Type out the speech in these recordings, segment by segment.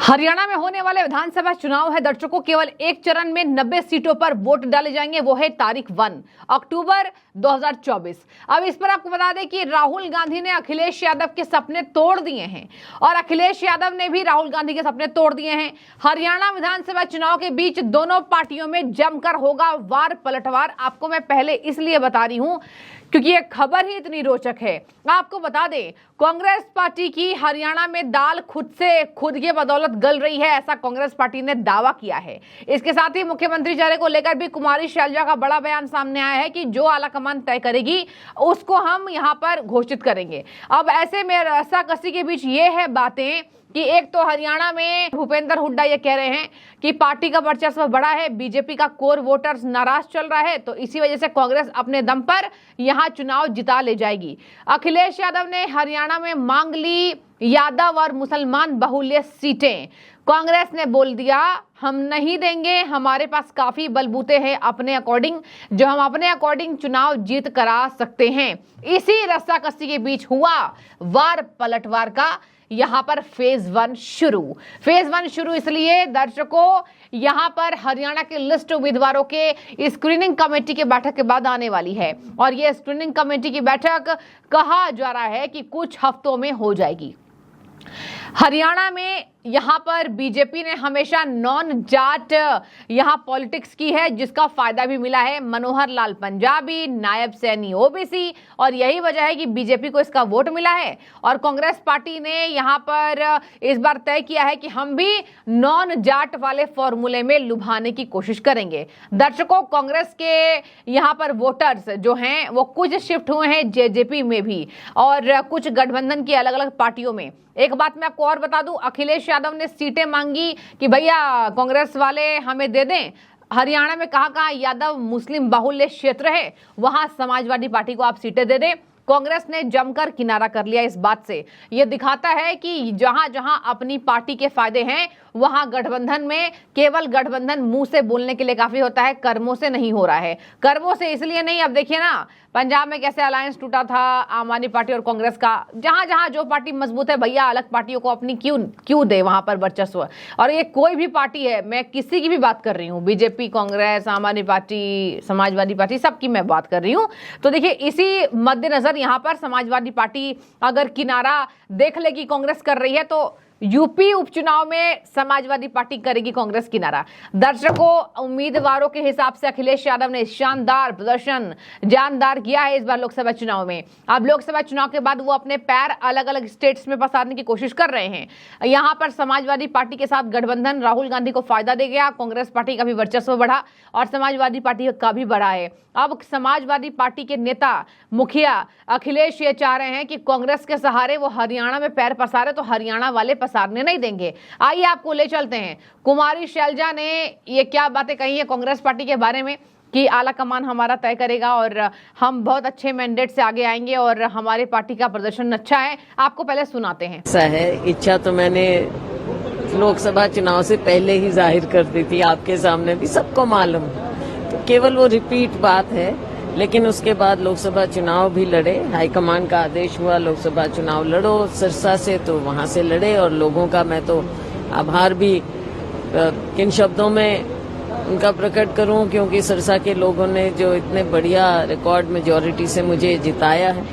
हरियाणा में होने वाले विधानसभा चुनाव है दर्शकों। केवल एक चरण में 90 सीटों पर वोट डाले जाएंगे। वो है तारीख 1 अक्टूबर 2024। अब इस पर आपको बता दें कि राहुल गांधी ने अखिलेश यादव के सपने तोड़ दिए हैं और अखिलेश यादव ने भी राहुल गांधी के सपने तोड़ दिए हैं। हरियाणा विधानसभा चुनाव के बीच दोनों पार्टियों में जमकर होगा वार पलटवार। आपको मैं पहले इसलिए बता रही हूं क्योंकि ये खबर ही इतनी रोचक है। आपको बता दें, कांग्रेस पार्टी की हरियाणा में दाल खुद के बदौलत गल रही है, ऐसा कांग्रेस पार्टी ने दावा किया है। इसके साथ ही मुख्यमंत्री चेहरे को लेकर भी कुमारी शैलजा का बड़ा बयान सामने आया है कि जो आलाकमान तय करेगी उसको हम यहां पर घोषित करेंगे। अब ऐसे में रस्साकसी के बीच ये है बातें कि एक तो हरियाणा में भूपेंद्र हुड्डा ये कह रहे हैं कि पार्टी का वर्चस्व बड़ा है, बीजेपी का कोर वोटर्स नाराज चल रहा है, तो इसी वजह से कांग्रेस अपने दम पर यहां चुनाव जिता ले जाएगी। अखिलेश यादव ने हरियाणा में मांग ली यादव और मुसलमान बहुल्य सीटें। कांग्रेस ने बोल दिया हम नहीं देंगे, हमारे पास काफी बलबूते हैं अपने अकॉर्डिंग, जो हम अपने अकॉर्डिंग चुनाव जीत करा सकते हैं। इसी रस्साकसी के बीच हुआ वार पलटवार का यहां पर फेज 1 शुरू इसलिए दर्शकों, यहां पर हरियाणा के लिस्ट उम्मीदवारों के स्क्रीनिंग कमेटी की बैठक के बाद आने वाली है और यह स्क्रीनिंग कमेटी की बैठक कहा जा रहा है कि कुछ हफ्तों में हो जाएगी। हरियाणा में यहां पर बीजेपी ने हमेशा नॉन जाट यहां पॉलिटिक्स की है, जिसका फायदा भी मिला है। मनोहर लाल पंजाबी, नायब सैनी ओबीसी, और यही वजह है कि बीजेपी को इसका वोट मिला है। और कांग्रेस पार्टी ने यहां पर इस बार तय किया है कि हम भी नॉन जाट वाले फॉर्मूले में लुभाने की कोशिश करेंगे। दर्शकों, कांग्रेस के यहां पर वोटर्स जो हैं वो कुछ शिफ्ट हुए हैं जेजेपी में भी और कुछ गठबंधन की अलग अलग पार्टियों में। एक बात मैं आपको और बता दूं, अखिलेश यादव ने सीटें मांगी कि भैया कांग्रेस वाले हमें दे दें। हरियाणा में कहां यादव मुस्लिम बाहुल्य क्षेत्र है, वहां समाजवादी पार्टी को आप सीटें दे दें। कांग्रेस ने जमकर किनारा कर लिया इस बात से। यह दिखाता है कि जहां जहां अपनी पार्टी के फायदे हैं वहां गठबंधन में केवल गठबंधन मुंह से बोलने के लिए काफी होता है, कर्मों से नहीं हो रहा है। कर्मों से इसलिए नहीं, अब देखिए ना पंजाब में कैसे अलायंस टूटा था आम आदमी पार्टी और कांग्रेस का। जहां जहां जो पार्टी मजबूत है भैया अलग पार्टियों को अपनी क्यों दे वहां पर वर्चस्व। और ये कोई भी पार्टी है, मैं किसी की भी बात कर रही हूँ, बीजेपी, कांग्रेस, आम आदमी पार्टी, समाजवादी पार्टी, सबकी मैं बात कर रही हूँ। तो देखिए इसी मद्देनजर यहाँ पर समाजवादी पार्टी अगर किनारा देख लेगी कांग्रेस कर रही है तो यूपी उपचुनाव में समाजवादी पार्टी करेगी कांग्रेस किनारा। दर्शकों, उम्मीदवारों के हिसाब से अखिलेश यादव ने शानदार प्रदर्शन जानदार किया है इस बार लोकसभा चुनाव में। अब लोकसभा चुनाव के बाद वो अपने पैर अलग अलग स्टेट्स में पसारने की कोशिश कर रहे हैं। यहां पर समाजवादी पार्टी के साथ गठबंधन राहुल गांधी को फायदा दे गया, कांग्रेस पार्टी का भी वर्चस्व बढ़ा और समाजवादी पार्टी का भी बढ़ा है। अब समाजवादी पार्टी के नेता मुखिया अखिलेश ये चाह रहे हैं कि कांग्रेस के सहारे वो हरियाणा में पैर पसारे, तो हरियाणा वाले पसारने नहीं देंगे। आइए आपको ले चलते हैं, कुमारी शैलजा ने ये क्या बातें कही है कांग्रेस पार्टी के बारे में कि आला कमान हमारा तय करेगा और हम बहुत अच्छे मैंडेट से आगे आएंगे और हमारे पार्टी का प्रदर्शन अच्छा है। आपको पहले सुनाते हैं। ऐसा है, इच्छा तो मैंने लोकसभा चुनाव से पहले ही जाहिर कर दी थी, आपके सामने भी सबको मालूम, तो केवल वो रिपीट बात है। लेकिन उसके बाद लोकसभा चुनाव भी लड़े, हाईकमान का आदेश हुआ लोकसभा चुनाव लड़ो सिरसा से, तो वहां से लड़े। और लोगों का मैं तो आभार भी किन शब्दों में उनका प्रकट करूं, क्योंकि सिरसा के लोगों ने जो इतने बढ़िया रिकॉर्ड मेजॉरिटी से मुझे जिताया है।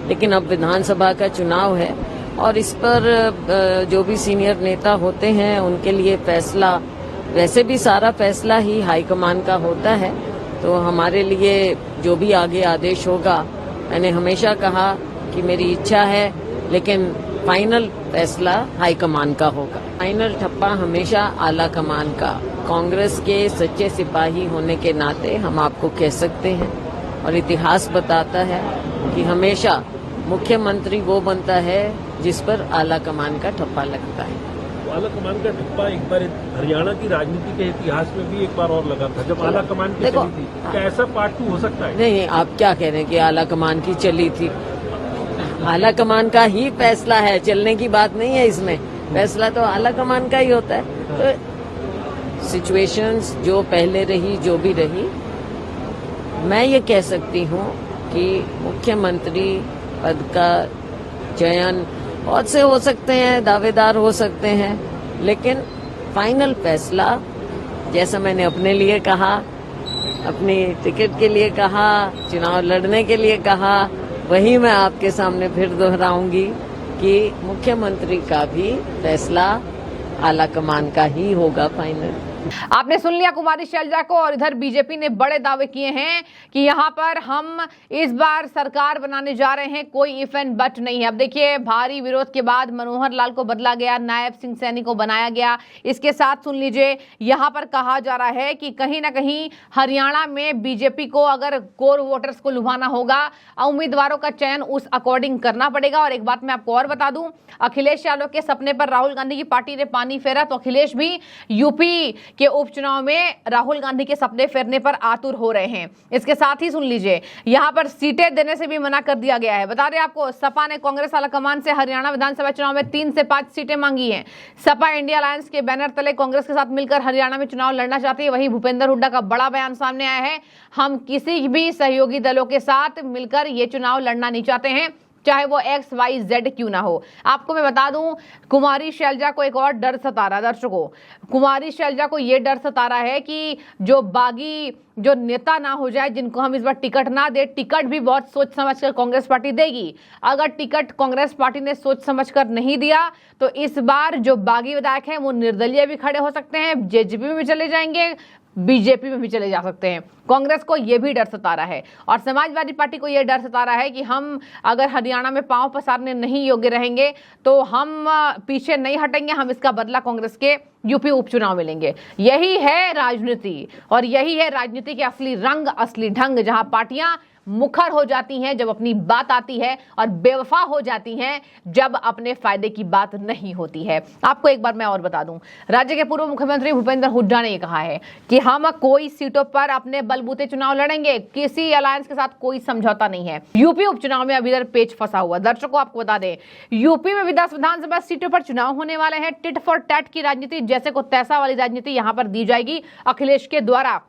लेकिन अब विधानसभा का चुनाव है और इस पर जो भी सीनियर नेता होते हैं उनके लिए फैसला, वैसे भी सारा फैसला ही हाईकमान का होता है। तो हमारे लिए जो भी आगे आदेश होगा, मैंने हमेशा कहा कि मेरी इच्छा है, लेकिन फाइनल फैसला हाईकमान का होगा। फाइनल ठप्पा हमेशा आला कमान का। कांग्रेस के सच्चे सिपाही होने के नाते हम आपको कह सकते हैं और इतिहास बताता है कि हमेशा मुख्यमंत्री वो बनता है जिस पर आला कमान का ठप्पा लगता है। आला कमान का ठप्पा एक बार हरियाणा की राजनीति के इतिहास में भी एक बार और लगा था जब आला कमान की चली थी। क्या ऐसा पार्ट 2 हो सकता है? नहीं, आप क्या कह रहे हैं कि आला कमान की चली थी? आला कमान का ही फैसला है, चलने की बात नहीं है इसमें। फैसला तो आला कमान का ही होता है। तो सिचुएशंस जो पहले रही, जो भी रही, मैं ये कह सकती हूँ कि मुख्यमंत्री पद का चयन बहुत से हो सकते हैं, दावेदार हो सकते हैं, लेकिन फाइनल फैसला जैसा मैंने अपने लिए कहा, अपनी टिकट के लिए कहा, चुनाव लड़ने के लिए कहा, वही मैं आपके सामने फिर दोहराऊंगी कि मुख्यमंत्री का भी फैसला आला कमान का ही होगा फाइनल। आपने सुन लिया कुमारी शैलजा को। और इधर बीजेपी ने बड़े दावे किए हैं कि यहां पर हम इस बार सरकार बनाने जा रहे हैं, कोई इफ एंड बट नहीं है। अब देखिए, भारी विरोध के बाद मनोहर लाल को बदला गया, नायब सिंह सैनी को बनाया गया। इसके साथ सुन लीजिए, यहां पर कहा जा रहा है कि कहीं ना कहीं हरियाणा में बीजेपी को अगर कोर वोटर्स को लुभाना होगा, उम्मीदवारों का चयन उस अकॉर्डिंग करना पड़ेगा। और एक बात मैं आपको और बता दूं, अखिलेश यादव के सपने पर राहुल गांधी की पार्टी ने पानी फेरा, तो अखिलेश भी यूपी के उपचुनाव में राहुल गांधी के सपने फेरने पर आतुर हो रहे हैं। इसके साथ ही सुन लीजिए, यहां पर सीटें देने से भी मना कर दिया गया है। बता दें आपको, सपा ने कांग्रेस आलाकमान से हरियाणा विधानसभा चुनाव में 3 से 5 सीटें मांगी हैं। सपा इंडिया अलायंस के बैनर तले कांग्रेस के साथ मिलकर हरियाणा में चुनाव लड़ना चाहती है। वहीं भूपेंद्र हुड्डा का बड़ा बयान सामने आया है, हम किसी भी सहयोगी दलों के साथ मिलकर ये चुनाव लड़ना नहीं चाहते हैं, चाहे वो XYZ क्यों ना हो। आपको मैं बता दूं, कुमारी शैलजा को एक और डर सता रहा है। दर्शकों, कुमारी शैलजा को यह डर सता रहा है कि जो बागी जो नेता ना हो जाए, जिनको हम इस बार टिकट ना दे। टिकट भी बहुत सोच समझकर कांग्रेस पार्टी देगी। अगर टिकट कांग्रेस पार्टी ने सोच समझकर नहीं दिया तो इस बार जो बागी विधायक हैं वो निर्दलीय भी खड़े हो सकते हैं, जेजेपी में भी चले जाएंगे, बीजेपी में भी चले जा सकते हैं। कांग्रेस को यह भी डर सता रहा है और समाजवादी पार्टी को यह डर सता रहा है कि हम अगर हरियाणा में पांव पसारने नहीं योग्य रहेंगे तो हम पीछे नहीं हटेंगे, हम इसका बदला कांग्रेस के यूपी उपचुनाव में लेंगे। यही है राजनीति और यही है राजनीति के असली रंग, असली ढंग, जहां पार्टियां मुखर हो जाती हैं जब अपनी बात आती है और बेवफा हो जाती हैं जब अपने फायदे की बात नहीं होती है। आपको एक बार मैं और बता दूं, राज्य के पूर्व मुख्यमंत्री भूपेंद्र हुड्डा ने कहा है कि हम कोई सीटों पर अपने बलबूते चुनाव लड़ेंगे, किसी अलायंस के साथ कोई समझौता नहीं है। यूपी उपचुनाव में अभी इधर पेच फंसा हुआ। दर्शकों, आपको बता दें, यूपी में भी 10 विधानसभा सीटों पर चुनाव होने वाले हैं। टिट फॉर टैट की राजनीति, जैसे को तैसा वाली राजनीति यहां पर दी जाएगी अखिलेश के द्वारा।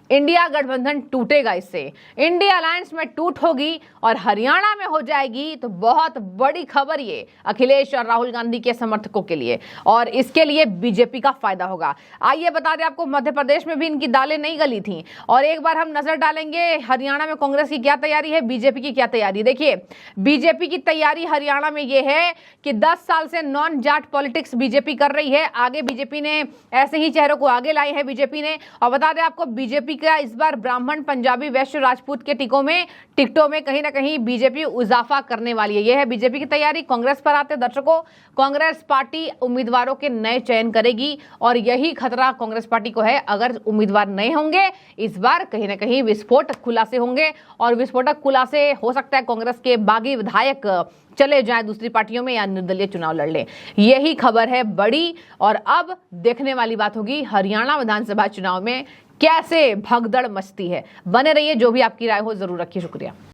इंडिया गठबंधन टूटेगा, इससे इंडिया अलायंस में टूट होगी और हरियाणा में हो जाएगी तो बहुत बड़ी खबर ये अखिलेश और राहुल गांधी के समर्थकों के लिए, और इसके लिए बीजेपी का फायदा होगा। आइए बता दें आपको, मध्य प्रदेश में भी इनकी दालें नहीं गली थी। और एक बार हम नजर डालेंगे हरियाणा में कांग्रेस की क्या तैयारी है, बीजेपी की क्या तैयारी। देखिए, बीजेपी की तैयारी हरियाणा में यह है कि 10 साल से नॉन जाट पॉलिटिक्स बीजेपी कर रही है। आगे बीजेपी ने ऐसे ही चेहरों को आगे लाए हैं बीजेपी ने। और बता दें आपको, बीजेपी का इस बार ब्राह्मण, पंजाबी, वैश्य, राजपूत के टिकटों में कहीं ना कहीं बीजेपी इजाफा करने वाली है। यह है बीजेपी की तैयारी। कांग्रेस पर आते दर्शकों, कांग्रेस पार्टी उम्मीदवारों के नए चयन करेगी और यही खतरा कांग्रेस पार्टी को है। अगर उम्मीदवार नए होंगे इस बार कहीं ना कहीं विस्फोटक खुलासे होंगे और विस्फोटक खुलासे हो सकता है कांग्रेस के बागी विधायक चले जाएं दूसरी पार्टियों में या निर्दलीय चुनाव लड़ लें। यही खबर है बड़ी। और अब देखने वाली बात होगी हरियाणा विधानसभा चुनाव में कैसे भगदड़ मचती है। बने रहिए, जो भी आपकी राय हो जरूर रखिए। शुक्रिया।